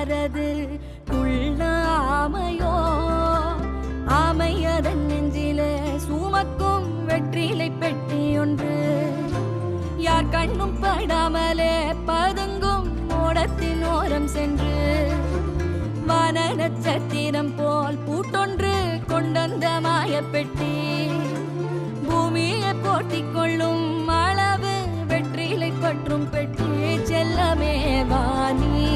யாரது குள்ள ஆமையோ ஆமையதன் நெஞ்சிலே சுமக்கும் வெற்றிலை பெட்டி ஒன்று யார் கண்ணும் படாமலே பதுங்கும் ஓடத்தின் ஓரம் சென்று வான நட்சத்திரம் போல் பூட்டொன்று கொண்டந்த மாயப்பெட்டி பூமியை போட்டிக் கொள்ளும் அளவு வெற்றிலை பற்றும் பெட்டி செல்லமே வாணி